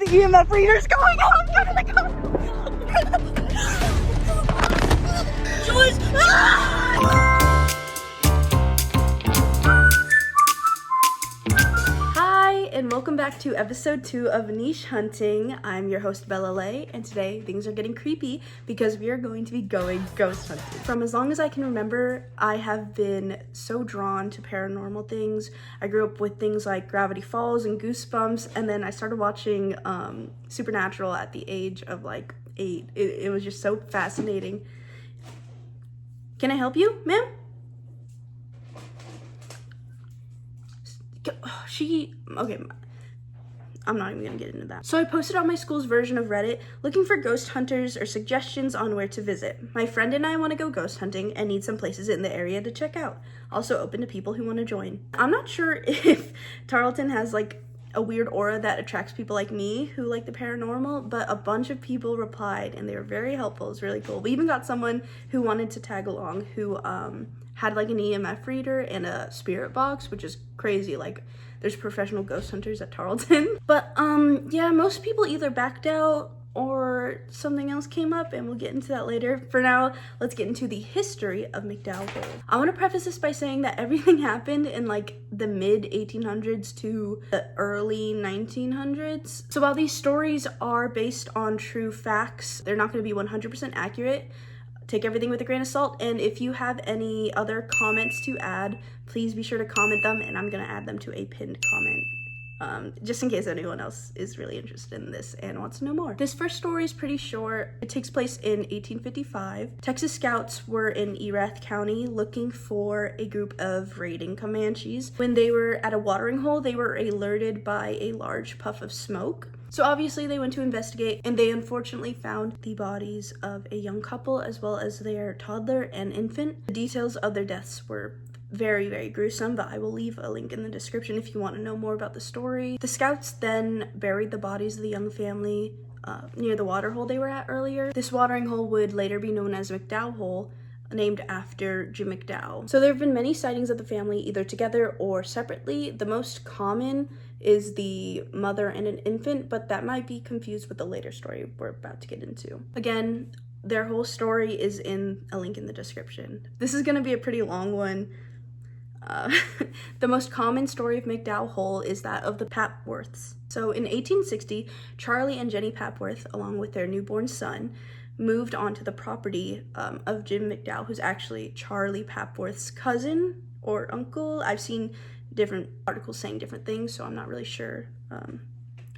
The EMF reader's going off. Joyce! Hi, and welcome back to episode 2 of Niche Hunting. I'm your host, Bella Lay, and today things are getting creepy because we are going to be going ghost hunting. From as long as I can remember, I have been so drawn to paranormal things. I grew up with things like Gravity Falls and Goosebumps, and then I started watching Supernatural at the age of like 8. It was just so fascinating. Can I help you, ma'am? Okay, I'm not even gonna get into that. So I posted on my school's version of Reddit looking for ghost hunters or suggestions on where to visit. My friend and I want to go ghost hunting and need some places in the area to check out. Also open to people who want to join. I'm not sure if Tarleton has like a weird aura that attracts people like me who like the paranormal, but a bunch of people replied and they were very helpful. It's really cool. We even got someone who wanted to tag along who had like an EMF reader and a spirit box, which is crazy. Like there's professional ghost hunters at Tarleton. But yeah, most people either backed out or something else came up, and we'll get into that later. For now, let's get into the history of McDowell Hole. I want to preface this by saying that everything happened in like the mid 1800s to the early 1900s. So while these stories are based on true facts, they're not going to be 100% accurate. Take everything with a grain of salt, and if you have any other comments to add, please be sure to comment them, and I'm going to add them to a pinned comment. Just in case anyone else is really interested in this and wants to know more. This first story is pretty short. It takes place in 1855. Texas Scouts were in Erath County looking for a group of raiding Comanches. When they were at a watering hole, they were alerted by a large puff of smoke. So obviously they went to investigate, and they unfortunately found the bodies of a young couple as well as their toddler and infant. The details of their deaths were very, very gruesome, but I will leave a link in the description if you want to know more about the story. The Scouts then buried the bodies of the young family near the water hole they were at earlier. This watering hole would later be known as McDowell Hole, named after Jim McDowell. So there have been many sightings of the family either together or separately. The most common is the mother and an infant, but that might be confused with the later story we're about to get into. Again, their whole story is in a link in the description. This is going to be a pretty long one. The most common story of McDowell Hole is that of the Papworths. So in 1860, Charlie and Jenny Papworth, along with their newborn son, moved onto the property of Jim McDowell, who's actually Charlie Papworth's cousin or uncle. I've seen different articles saying different things, so I'm not really sure.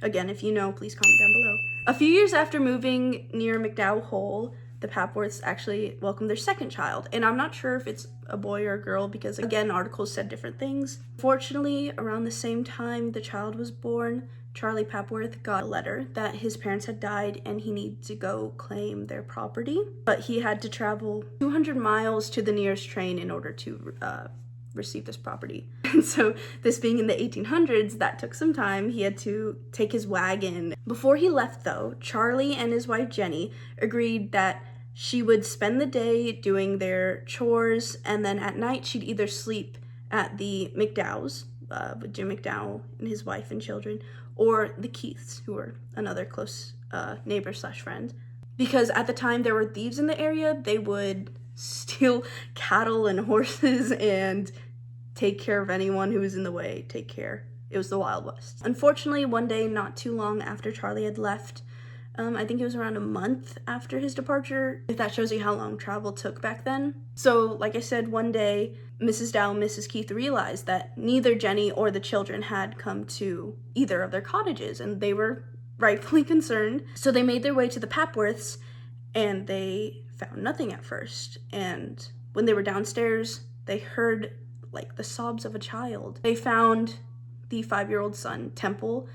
Again, if you know, please comment down below. A few years after moving near McDowell Hole, the Papworths actually welcomed their second child, and I'm not sure if it's a boy or a girl because, again, articles said different things. Fortunately, around the same time the child was born, Charlie Papworth got a letter that his parents had died and he needed to go claim their property, but he had to travel 200 miles to the nearest train in order to receive this property. And so this being in the 1800s, that took some time. He had to take his wagon. Before he left though, Charlie and his wife Jenny agreed that she would spend the day doing their chores, and then at night she'd either sleep at the McDowells, with Jim McDowell and his wife and children, or the Keiths, who were another close neighbor slash friend. Because at the time there were thieves in the area, they would steal cattle and horses and take care of anyone who was in the way. Take care. It was the Wild West. Unfortunately, one day not too long after Charlie had left, I think it was around a month after his departure, if that shows you how long travel took back then. So, like I said, one day, Mrs. Dow and Mrs. Keith realized that neither Jenny or the children had come to either of their cottages, and they were rightfully concerned. So they made their way to the Papworths, and they found nothing at first. And when they were downstairs, they heard like the sobs of a child. They found the 5-year-old son, Temple.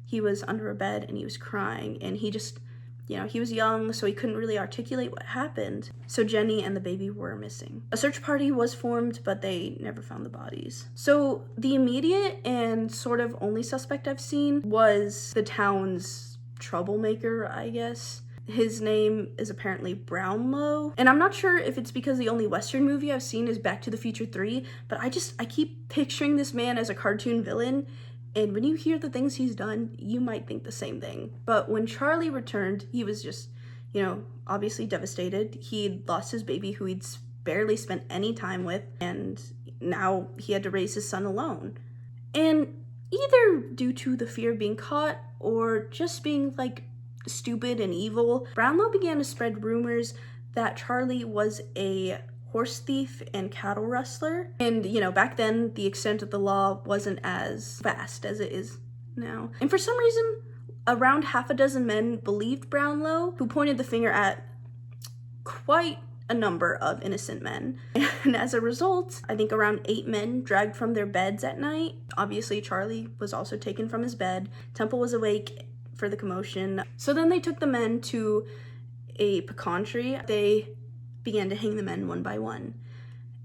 He was under a bed and he was crying, and he just, he was young, so he couldn't really articulate what happened. So Jenny and the baby were missing. A search party was formed, but they never found the bodies. So the immediate and sort of only suspect I've seen was the town's troublemaker, I guess. His name is apparently Brownlow, and I'm not sure if it's because the only Western movie I've seen is Back to the Future 3, but I keep picturing this man as a cartoon villain, And when you hear the things he's done, you might think the same thing. But when Charlie returned, he was just, obviously devastated. He'd lost his baby who he'd barely spent any time with, and now he had to raise his son alone. And either due to the fear of being caught or just being stupid and evil, Brownlow began to spread rumors that Charlie was a horse thief and cattle rustler. And, back then, the extent of the law wasn't as vast as it is now. And for some reason, around half a dozen men believed Brownlow, who pointed the finger at quite a number of innocent men. And as a result, I think around 8 men dragged from their beds at night. Obviously, Charlie was also taken from his bed. Temple was awake for the commotion. So then they took the men to a pecan tree. They began to hang the men one by one.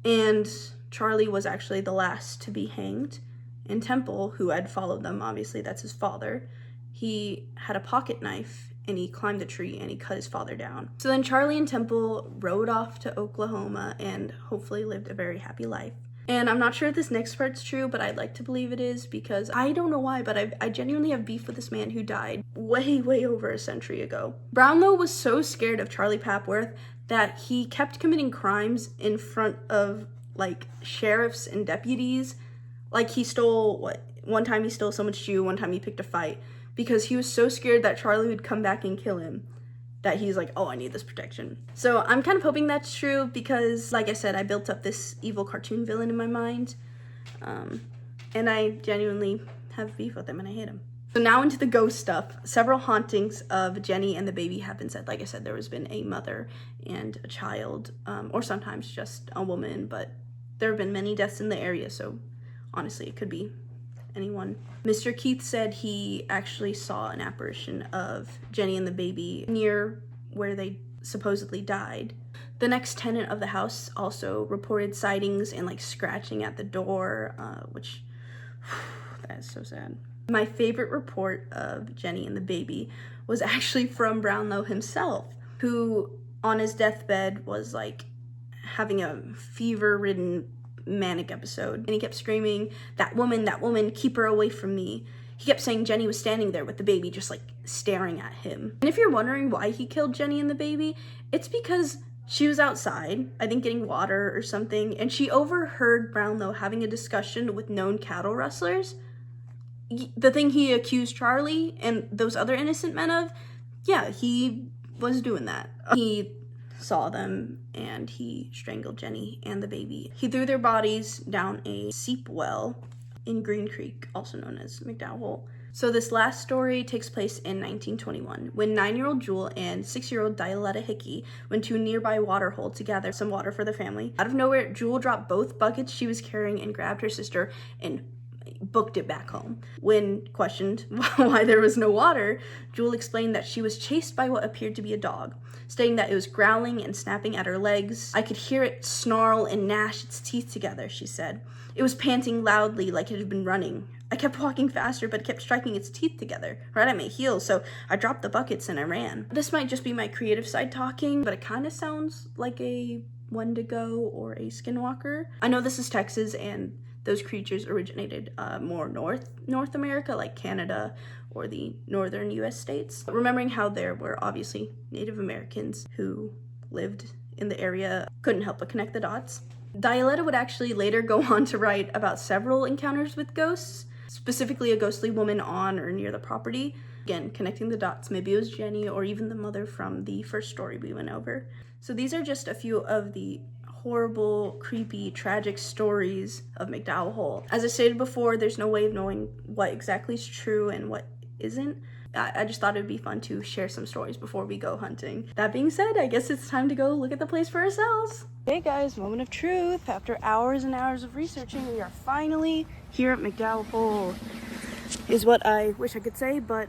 And Charlie was actually the last to be hanged. And Temple, who had followed them, obviously that's his father, he had a pocket knife and he climbed the tree and he cut his father down. So then Charlie and Temple rode off to Oklahoma and hopefully lived a very happy life. And I'm not sure if this next part's true, but I'd like to believe it is, because I don't know why, but I genuinely have beef with this man who died way over a century ago. Brownlow was so scared of Charlie Papworth that he kept committing crimes in front of sheriffs and deputies. He stole one time he stole someone's shoe, one time he picked a fight, because he was so scared that Charlie would come back and kill him that he's like, oh, I need this protection. So I'm kind of hoping that's true because, like I said, I built up this evil cartoon villain in my mind. And I genuinely have beef with him and I hate him. So now into the ghost stuff. Several hauntings of Jenny and the baby have been said. Like I said, there has been a mother and a child, or sometimes just a woman, but there have been many deaths in the area, so honestly, it could be anyone. Mr. Keith said he actually saw an apparition of Jenny and the baby near where they supposedly died. The next tenant of the house also reported sightings and scratching at the door, which that is so sad. My favorite report of Jenny and the baby was actually from Brownlow himself, who on his deathbed was having a fever-ridden manic episode, and he kept screaming, that woman, keep her away from me. He kept saying Jenny was standing there with the baby just staring at him. And if you're wondering why he killed Jenny and the baby, it's because she was outside, I think getting water or something, and she overheard Brownlow having a discussion with known cattle rustlers. The thing he accused Charlie and those other innocent men of, yeah, he was doing that. He saw them and he strangled Jenny and the baby. He threw their bodies down a seep well in Green Creek, also known as McDowell Hole. So this last story takes place in 1921 when 9-year-old Jewel and 6-year-old Dialetta Hickey went to a nearby water hole to gather some water for their family. Out of nowhere, Jewel dropped both buckets she was carrying and grabbed her sister and booked it back home. When questioned why there was no water, Jewel explained that she was chased by what appeared to be a dog, stating that it was growling and snapping at her legs. I could hear it snarl and gnash its teeth together, she said. It was panting loudly like it had been running. I kept walking faster, but it kept striking its teeth together, right at my heels, so I dropped the buckets and I ran. This might just be my creative side talking, but it kind of sounds like a Wendigo or a skinwalker. I know this is Texas, and those creatures originated more North America, like Canada or the northern U.S. states. Remembering how there were obviously Native Americans who lived in the area, couldn't help but connect the dots. Dialetta would actually later go on to write about several encounters with ghosts, specifically a ghostly woman on or near the property. Again, connecting the dots, maybe it was Jenny or even the mother from the first story we went over. So these are just a few of the horrible, creepy, tragic stories of McDowell Hole. As I stated before, there's no way of knowing what exactly is true and what isn't. I just thought it would be fun to share some stories before we go hunting. That being said, I guess it's time to go look at the place for ourselves. Hey guys, moment of truth. After hours and hours of researching, we are finally here at McDowell Hole. Is what I wish I could say, but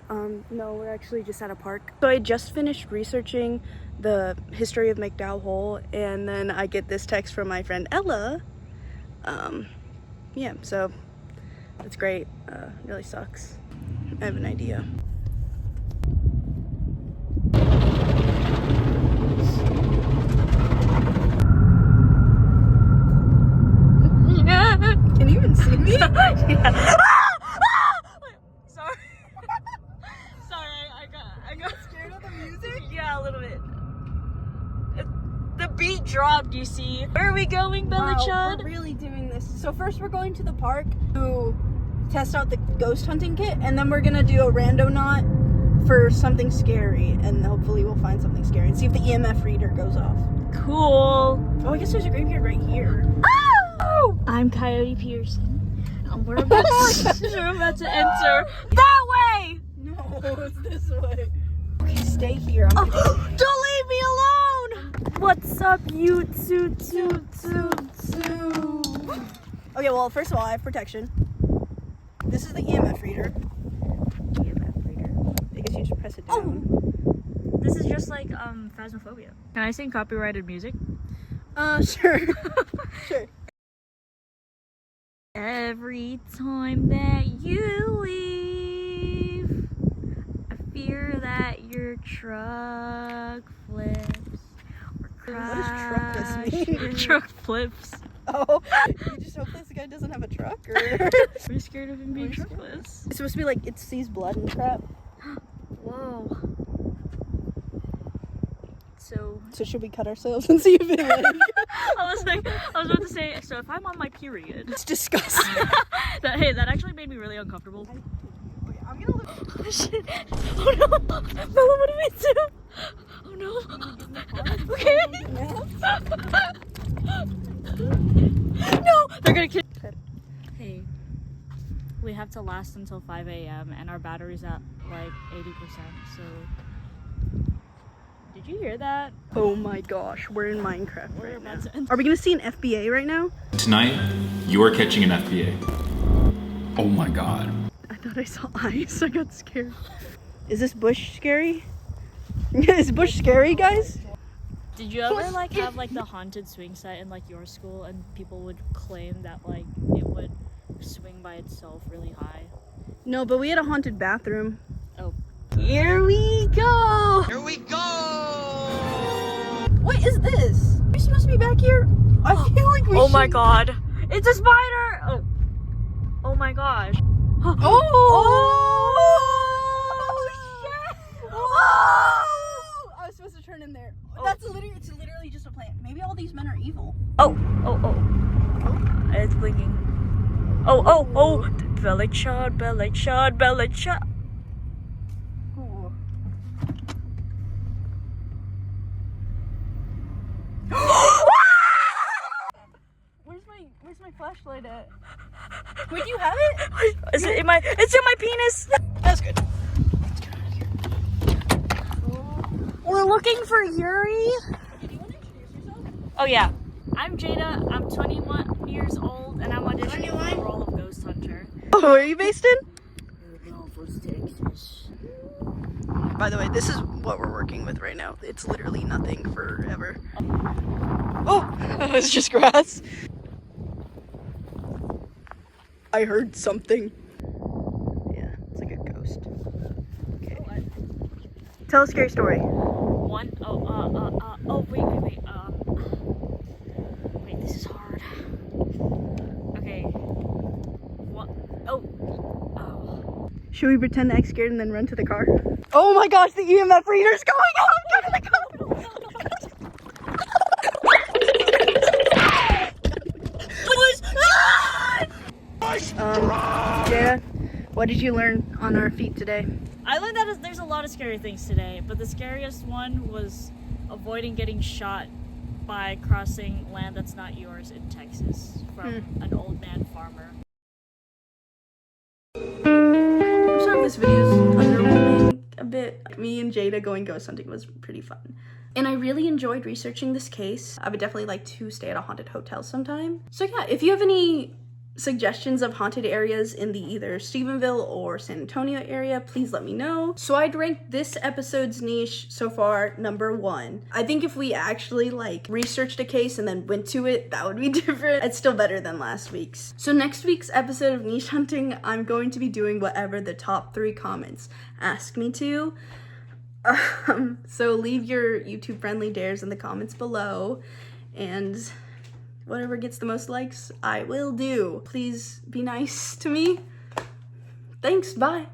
no, we're actually just at a park. So I just finished researching the history of McDowell Hole, and then I get this text from my friend Ella. Yeah, so that's great. Really sucks. I have an idea. Can you even see me? Yeah. beat dropped, you see. Where are we going, Bella Wow, Chud? we're really doing this. So first we're going to the park to test out the ghost hunting kit, and then we're gonna do a randonaut for something scary, and hopefully we'll find something scary and see if the EMF reader goes off. Cool. Oh, I guess there's a graveyard right here. Oh! I'm Coyote Pearson. And we're about to enter that way! No, it's this way. Okay, stay here. Don't leave me alone! What's up, YouTube? Okay, well, first of all, I have protection. This is the EMF reader. EMF reader. I guess you just press it down. This is just like Phasmophobia. Can I sing copyrighted music? Sure. Sure. Every time that you leave, I fear that your truck flips or crashes. What does truck this mean? Your truck flips. Oh, you just hope this guy doesn't have a truck, or? We're scared of him being truckless. It's supposed to be like it sees blood and crap. Whoa. So should we cut ourselves and see if it like? I was about to say, so if I'm on my period. It's disgusting. That actually made me really uncomfortable. Okay, I'm gonna look. Oh shit. Oh no. Bella, what do we do? Oh no. Okay. No! They're gonna kill. Hey. We have to last until 5 a.m. and our battery's at like 80%, so. Did you hear that? Oh my gosh, we're in Minecraft We're right about now. to enter. Are we gonna see an FBA right now? Tonight, you are catching an FBA. Oh my god. I thought I saw eyes. I got scared. Is this bush scary? Is bush scary, guys? Did you ever like have like the haunted swing set in like your school and people would claim that like it would swing by itself really high? No, but we had a haunted bathroom. Oh. Here we go! Here we go! What is this? Are we supposed to be back here? I feel like we Oh should. my god! It's a spider! Oh, oh my gosh. Oh! Shit! Oh! I was supposed to turn in there. Oh. It's literally just a plant. Maybe all these men are evil. Oh. It's blinking. Oh. Belly shot. Ooh. Where's my flashlight at? Wait, do you have it? Is it in my? It's in my penis. That's good. We're looking for Yuri. Okay, do you want to introduce yourself? Oh yeah. I'm Jada. I'm 21 years old, and I'm auditioning for the role of Ghost Hunter. Oh, where are you based in? Texas. By the way, this is what we're working with right now. It's literally nothing forever. Oh, it's just grass. I heard something. Yeah, it's like a ghost. Okay. Tell a scary story. Wait, this is hard. Okay. Oh. Should we pretend to act scared and then run to the car? Oh my gosh, the EMF reader's going off! Get in the car! Jada, what did you learn on our feet today? I learned that there's a lot of scary things today, but the scariest one was avoiding getting shot by crossing land that's not yours in Texas from an old man farmer. I'm sorry if this video is underwhelming a bit. Me and Jada going ghost hunting was pretty fun. And I really enjoyed researching this case. I would definitely like to stay at a haunted hotel sometime. So yeah, if you have any suggestions of haunted areas in the either Stephenville or San Antonio area, please let me know. So I'd rank this episode's niche so far #1. I think if we actually like researched a case and then went to it, that would be different. It's still better than last week's. So next week's episode of Niche Hunting, I'm going to be doing whatever the top 3 comments ask me to. So leave your YouTube friendly dares in the comments below, and whatever gets the most likes, I will do. Please be nice to me. Thanks, bye.